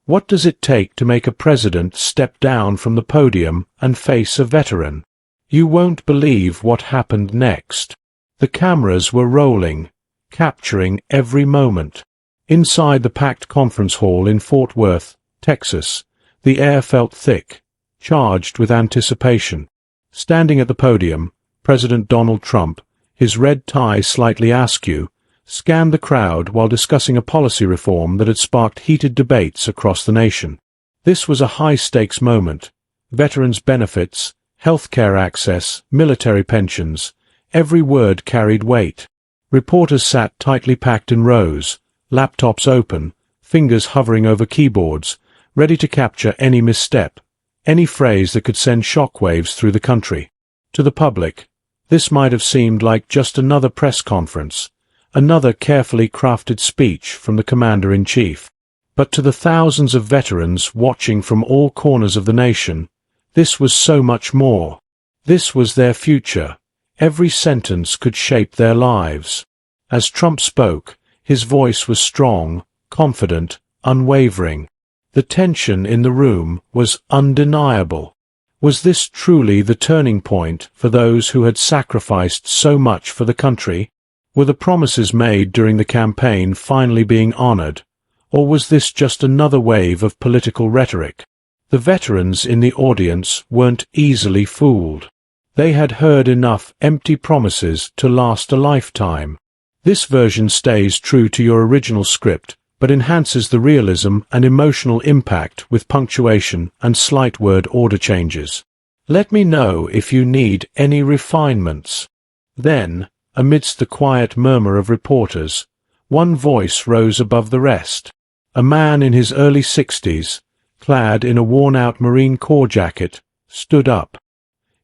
What does it take to make a president step down from the podium and face a veteran? You won't believe what happened next. The cameras were rolling, capturing every moment. Inside the packed conference hall in Fort Worth, Texas, the air felt thick, charged with anticipation. Standing at the podium, President Donald Trump, his red tie slightly askew, scanned the crowd while discussing a policy reform that had sparked heated debates across the nation. This was a high-stakes moment. Veterans' benefits, health care access, military pensions, every word carried weight. Reporters sat tightly packed in rows, laptops open, fingers hovering over keyboards, ready to capture any misstep, any phrase that could send shockwaves through the country. To the public, this might have seemed like just another press conference, another carefully crafted speech from the commander-in-chief. But to the thousands of veterans watching from all corners of the nation, this was so much more. This was their future. Every sentence could shape their lives. As Trump spoke, his voice was strong, confident, unwavering. The tension in the room was undeniable. Was this truly the turning point for those who had sacrificed so much for the country? Were the promises made during the campaign finally being honored, or was this just another wave of political rhetoric? The veterans in the audience weren't easily fooled. They had heard enough empty promises to last a lifetime. This version stays true to your original script, but enhances the realism and emotional impact with punctuation and slight word order changes. Let me know if you need any refinements. Then, amidst the quiet murmur of reporters, one voice rose above the rest. A man in his early 60s, clad in a worn-out Marine Corps jacket, stood up.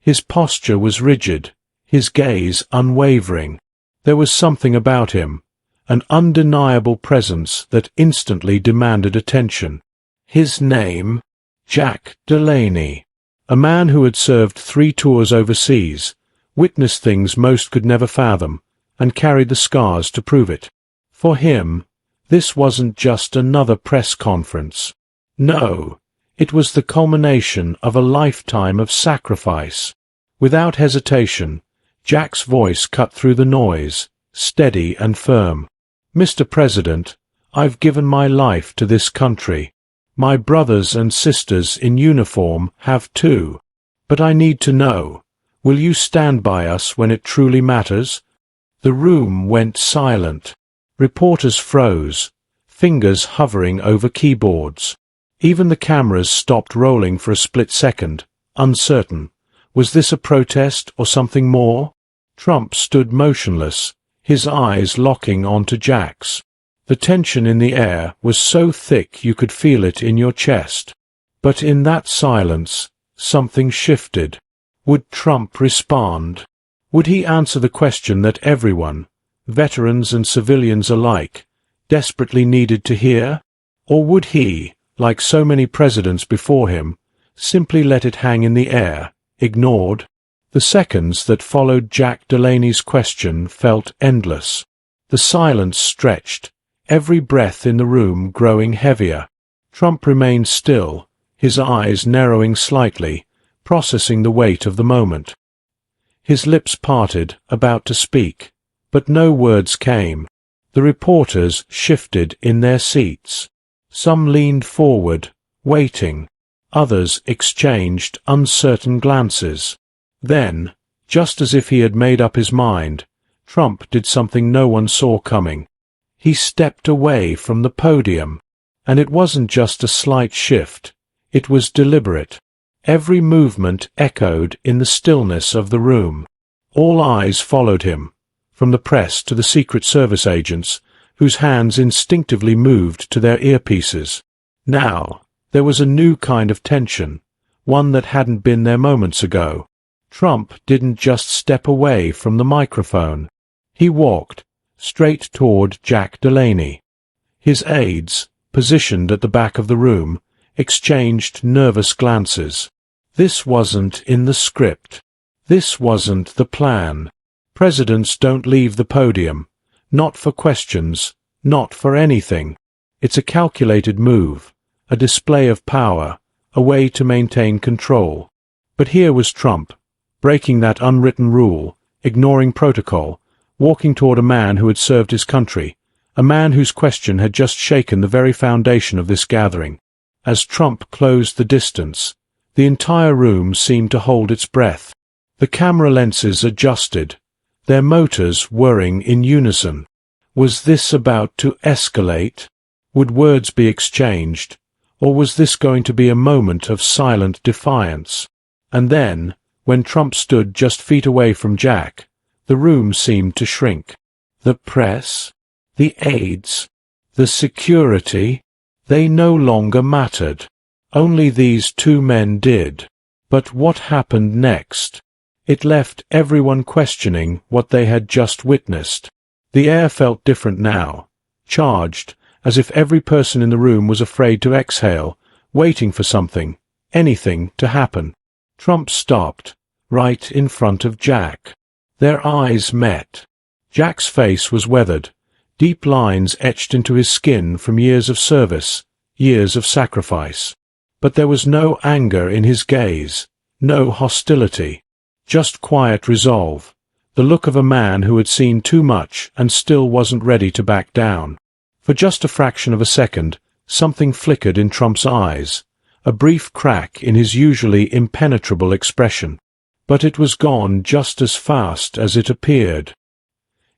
His posture was rigid, his gaze unwavering. There was something about him, an undeniable presence that instantly demanded attention. His name, Jack Delaney. A man who had served 3 tours overseas, witnessed things most could never fathom, and carried the scars to prove it. For him, this wasn't just another press conference. No, it was the culmination of a lifetime of sacrifice. Without hesitation, Jack's voice cut through the noise, steady and firm. Mr. President, I've given my life to this country. My brothers and sisters in uniform have too. But I need to know, will you stand by us when it truly matters? The room went silent. Reporters froze, fingers hovering over keyboards. Even the cameras stopped rolling for a split second, uncertain. Was this a protest or something more? Trump stood motionless, his eyes locking onto Jack's. The tension in the air was so thick you could feel it in your chest. But in that silence, something shifted. Would Trump respond? Would he answer the question that everyone, veterans and civilians alike, desperately needed to hear? Or would he, like so many presidents before him, simply let it hang in the air, ignored? The seconds that followed Jack Delaney's question felt endless. The silence stretched, every breath in the room growing heavier. Trump remained still, his eyes narrowing slightly, processing the weight of the moment. His lips parted, about to speak, but no words came. The reporters shifted in their seats. Some leaned forward, waiting. Others exchanged uncertain glances. Then, just as if he had made up his mind, Trump did something no one saw coming. He stepped away from the podium. And it wasn't just a slight shift. It was deliberate. Every movement echoed in the stillness of the room. All eyes followed him, from the press to the Secret Service agents, whose hands instinctively moved to their earpieces. Now, there was a new kind of tension, one that hadn't been there moments ago. Trump didn't just step away from the microphone. He walked, straight toward Jack Delaney. His aides, positioned at the back of the room, exchanged nervous glances. This wasn't in the script. This wasn't the plan. Presidents don't leave the podium. Not for questions, not for anything. It's a calculated move, a display of power, a way to maintain control. But here was Trump, breaking that unwritten rule, ignoring protocol, walking toward a man who had served his country, a man whose question had just shaken the very foundation of this gathering. As Trump closed the distance, the entire room seemed to hold its breath. The camera lenses adjusted, their motors whirring in unison. Was this about to escalate? Would words be exchanged? Or was this going to be a moment of silent defiance? And then, when Trump stood just feet away from Jack, the room seemed to shrink. The press, the aides, the security, they no longer mattered. Only these two men did. But what happened next? It left everyone questioning what they had just witnessed. The air felt different now, charged, as if every person in the room was afraid to exhale, waiting for something, anything, to happen. Trump stopped, right in front of Jack. Their eyes met. Jack's face was weathered, deep lines etched into his skin from years of service, years of sacrifice. But there was no anger in his gaze, no hostility, just quiet resolve, the look of a man who had seen too much and still wasn't ready to back down. For just a fraction of a second, something flickered in Trump's eyes, a brief crack in his usually impenetrable expression. But it was gone just as fast as it appeared.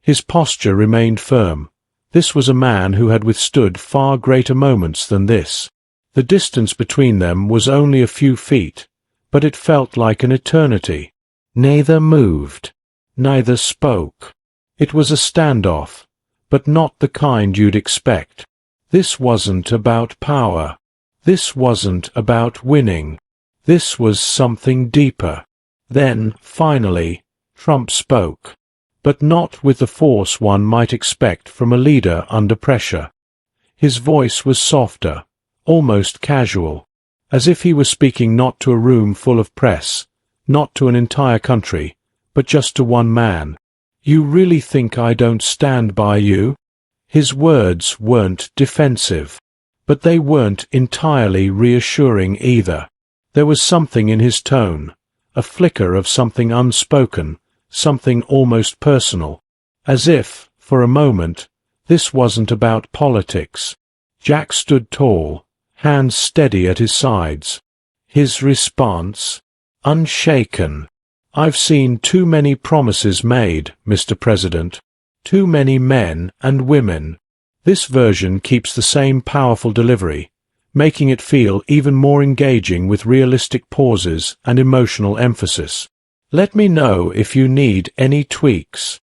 His posture remained firm. This was a man who had withstood far greater moments than this. The distance between them was only a few feet, but it felt like an eternity. Neither moved. Neither spoke. It was a standoff, but not the kind you'd expect. This wasn't about power. This wasn't about winning. This was something deeper. Then, finally, Trump spoke, but not with the force one might expect from a leader under pressure. His voice was softer, almost casual, as if he was speaking not to a room full of press, not to an entire country, but just to one man. "You really think I don't stand by you?" His words weren't defensive, but they weren't entirely reassuring either. There was something in his tone, a flicker of something unspoken, something almost personal, as if, for a moment, this wasn't about politics. Jack stood tall, hands steady at his sides. His response? Unshaken. "I've seen too many promises made, Mr. President. Too many men and women." This version keeps the same powerful delivery, making it feel even more engaging with realistic pauses and emotional emphasis. "Let me know if you need any tweaks."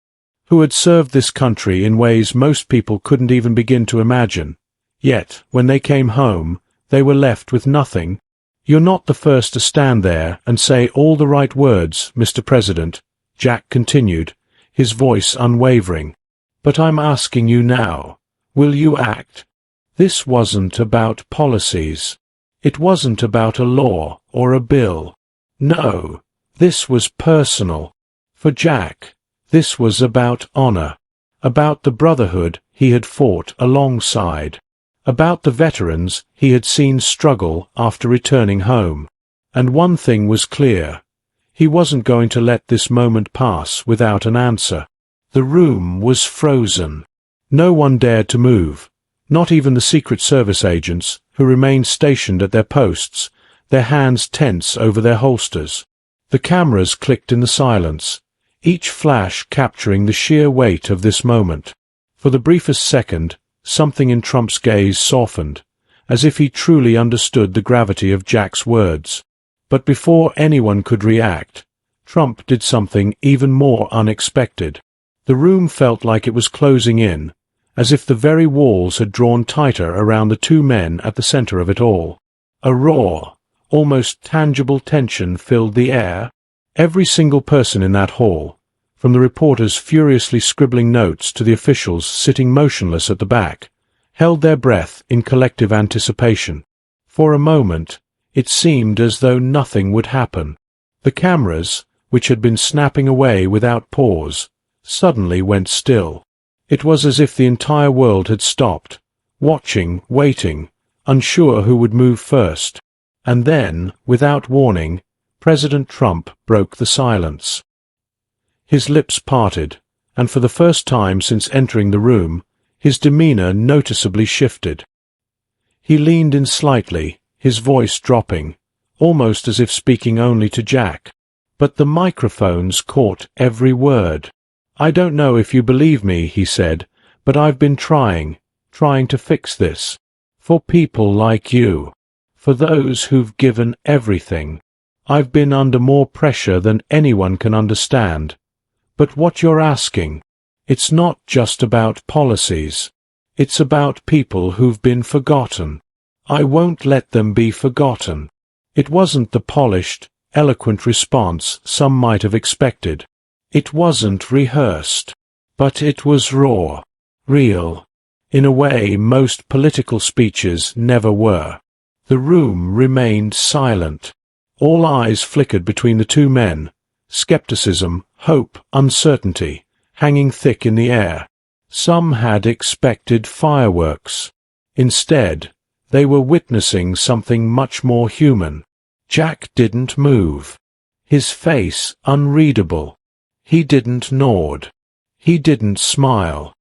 Who had served this country in ways most people couldn't even begin to imagine. Yet, when they came home, they were left with nothing. "You're not the first to stand there and say all the right words, Mr. President," Jack continued, his voice unwavering. "But I'm asking you now, will you act?" This wasn't about policies. It wasn't about a law or a bill. No, this was personal. For Jack, this was about honor, about the brotherhood he had fought alongside, about the veterans he had seen struggle after returning home. And one thing was clear. He wasn't going to let this moment pass without an answer. The room was frozen. No one dared to move, not even the Secret Service agents, who remained stationed at their posts, their hands tense over their holsters. The cameras clicked in the silence, each flash capturing the sheer weight of this moment. For the briefest second, something in Trump's gaze softened, as if he truly understood the gravity of Jack's words. But before anyone could react, Trump did something even more unexpected. The room felt like it was closing in, as if the very walls had drawn tighter around the two men at the center of it all. A raw, almost tangible tension filled the air. Every single person in that hall, from the reporters furiously scribbling notes to the officials sitting motionless at the back, held their breath in collective anticipation. For a moment, it seemed as though nothing would happen. The cameras, which had been snapping away without pause, suddenly went still. It was as if the entire world had stopped, watching, waiting, unsure who would move first. And then, without warning, President Trump broke the silence. His lips parted, and for the first time since entering the room, his demeanor noticeably shifted. He leaned in slightly, his voice dropping, almost as if speaking only to Jack. But the microphones caught every word. "I don't know if you believe me," he said, "but I've been trying to fix this. For people like you. For those who've given everything. I've been under more pressure than anyone can understand. But what you're asking, it's not just about policies. It's about people who've been forgotten. I won't let them be forgotten." It wasn't the polished, eloquent response some might have expected. It wasn't rehearsed. But it was raw, real, in a way most political speeches never were. The room remained silent. All eyes flickered between the two men, skepticism, hope, uncertainty, hanging thick in the air. Some had expected fireworks. Instead, they were witnessing something much more human. Jack didn't move. His face unreadable. He didn't nod. He didn't smile.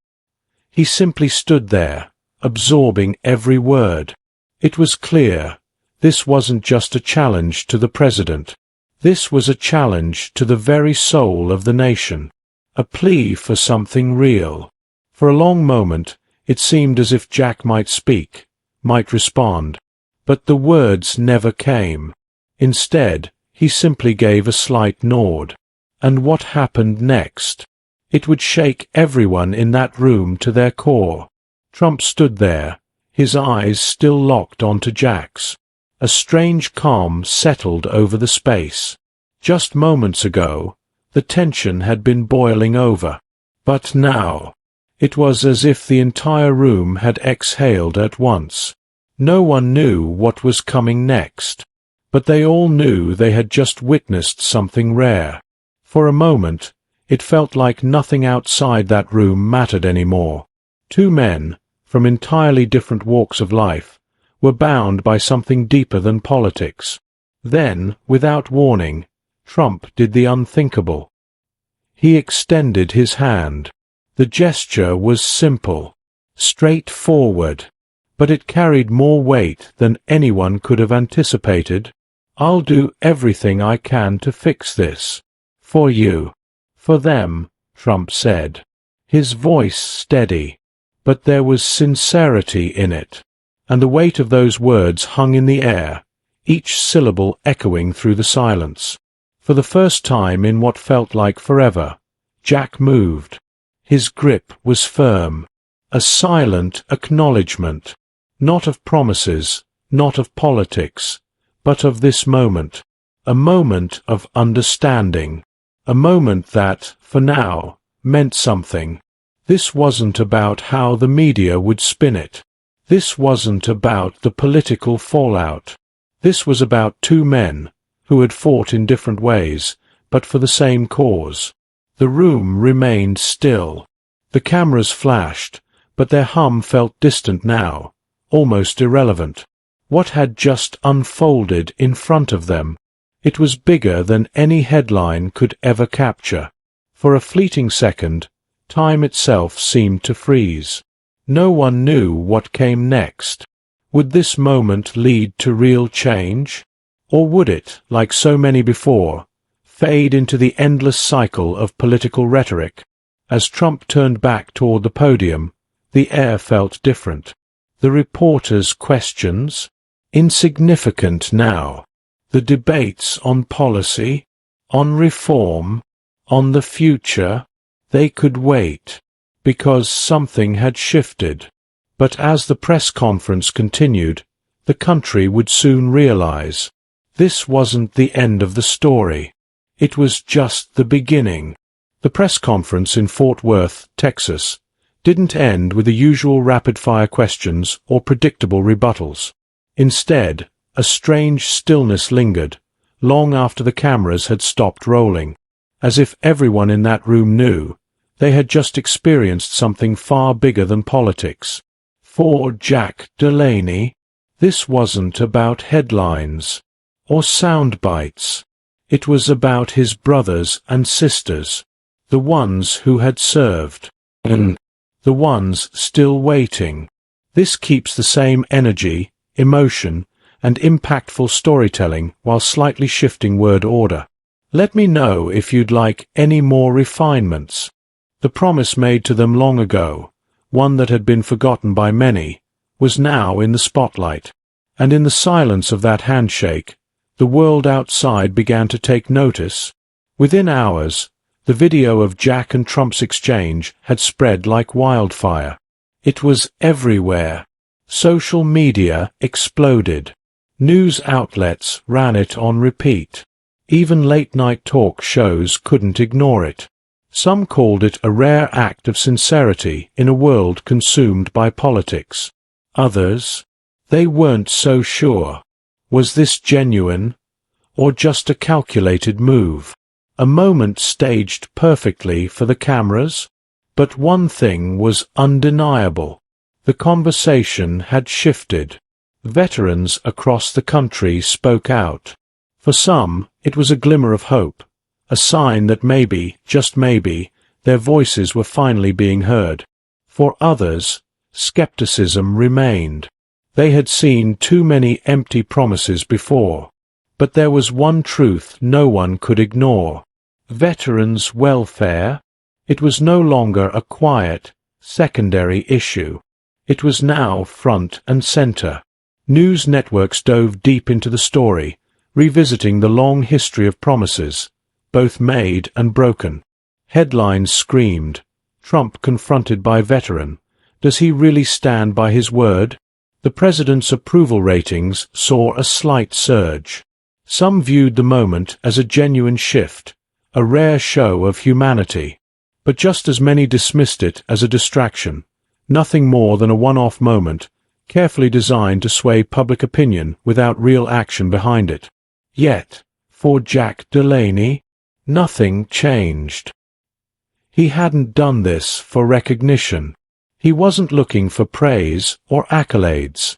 He simply stood there, absorbing every word. It was clear, this wasn't just a challenge to the president. This was a challenge to the very soul of the nation. A plea for something real. For a long moment, it seemed as if Jack might speak, might respond. But the words never came. Instead, he simply gave a slight nod. And what happened next? It would shake everyone in that room to their core. Trump stood there, his eyes still locked onto Jack's. A strange calm settled over the space. Just moments ago, the tension had been boiling over. But now, it was as if the entire room had exhaled at once. No one knew what was coming next. But they all knew they had just witnessed something rare. For a moment, it felt like nothing outside that room mattered anymore. Two men, from entirely different walks of life, were bound by something deeper than politics. Then, without warning, Trump did the unthinkable. He extended his hand. The gesture was simple, straightforward, but it carried more weight than anyone could have anticipated. "I'll do everything I can to fix this. For you. For them," Trump said. His voice steady, but there was sincerity in it. And the weight of those words hung in the air, each syllable echoing through the silence. For the first time in what felt like forever, Jack moved. His grip was firm. A silent acknowledgement, not of promises, not of politics, but of this moment. A moment of understanding. A moment that, for now, meant something. This wasn't about how the media would spin it. This wasn't about the political fallout. This was about two men, who had fought in different ways, but for the same cause. The room remained still. The cameras flashed, but their hum felt distant now, almost irrelevant. What had just unfolded in front of them? It was bigger than any headline could ever capture. For a fleeting second, time itself seemed to freeze. No one knew what came next. Would this moment lead to real change? Or would it, like so many before, fade into the endless cycle of political rhetoric? As Trump turned back toward the podium, the air felt different. The reporters' questions? Insignificant now. The debates on policy, on reform, on the future, they could wait, because something had shifted. But as the press conference continued, the country would soon realize. This wasn't the end of the story. It was just the beginning. The press conference in Fort Worth, Texas, didn't end with the usual rapid-fire questions or predictable rebuttals. Instead, a strange stillness lingered, long after the cameras had stopped rolling, as if everyone in that room knew they had just experienced something far bigger than politics. For Jack Delaney, This wasn't about headlines or sound bites. It was about his brothers and sisters, the ones who had served, and the ones still waiting. This keeps the same energy, emotion, and impactful storytelling while slightly shifting word order. Let me know if you'd like any more refinements. The promise made to them long ago, one that had been forgotten by many, was now in the spotlight. And in the silence of that handshake, the world outside began to take notice. Within hours, the video of Jack and Trump's exchange had spread like wildfire. It was everywhere. Social media exploded. News outlets ran it on repeat. Even late-night talk shows couldn't ignore it. Some called it a rare act of sincerity in a world consumed by politics. Others, they weren't so sure. Was this genuine, or just a calculated move? A moment staged perfectly for the cameras? But one thing was undeniable. The conversation had shifted. Veterans across the country spoke out. For some, it was a glimmer of hope, a sign that maybe, just maybe, their voices were finally being heard. For others, skepticism remained. They had seen too many empty promises before. But there was one truth no one could ignore. Veterans' welfare? It was no longer a quiet, secondary issue. It was now front and center. News networks dove deep into the story, revisiting the long history of promises, both made and broken. Headlines screamed, Trump confronted by veteran. Does he really stand by his word? The president's approval ratings saw a slight surge. Some viewed the moment as a genuine shift, a rare show of humanity. But just as many dismissed it as a distraction, nothing more than a one-off moment, carefully designed to sway public opinion without real action behind it. Yet, for Jack Delaney, nothing changed. He hadn't done this for recognition. He wasn't looking for praise or accolades.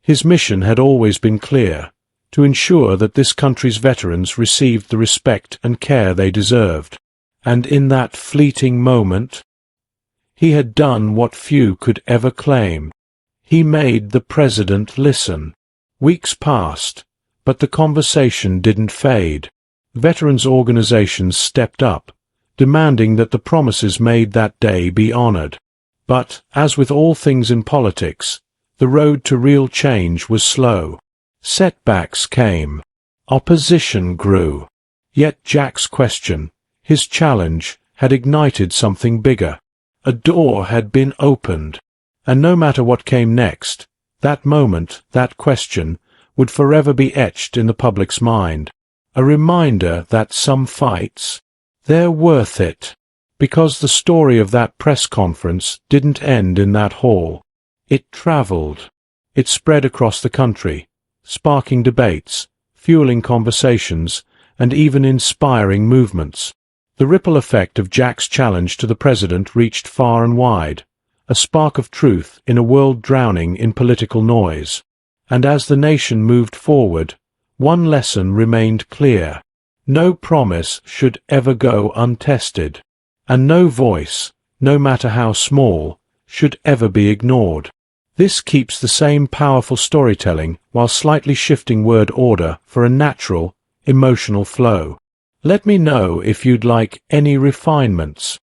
His mission had always been clear, to ensure that this country's veterans received the respect and care they deserved. And in that fleeting moment, he had done what few could ever claim. He made the president listen. Weeks passed, but the conversation didn't fade. Veterans organizations stepped up, demanding that the promises made that day be honored. But, as with all things in politics, the road to real change was slow. Setbacks came. Opposition grew. Yet Jack's question, his challenge, had ignited something bigger. A door had been opened. And no matter what came next, that moment, that question, would forever be etched in the public's mind. A reminder that some fights, they're worth it. Because the story of that press conference didn't end in that hall. It traveled. It spread across the country, sparking debates, fueling conversations, and even inspiring movements. The ripple effect of Jack's challenge to the president reached far and wide, a spark of truth in a world drowning in political noise. And as the nation moved forward, one lesson remained clear. No promise should ever go untested. And no voice, no matter how small, should ever be ignored. This keeps the same powerful storytelling while slightly shifting word order for a natural, emotional flow. Let me know if you'd like any refinements.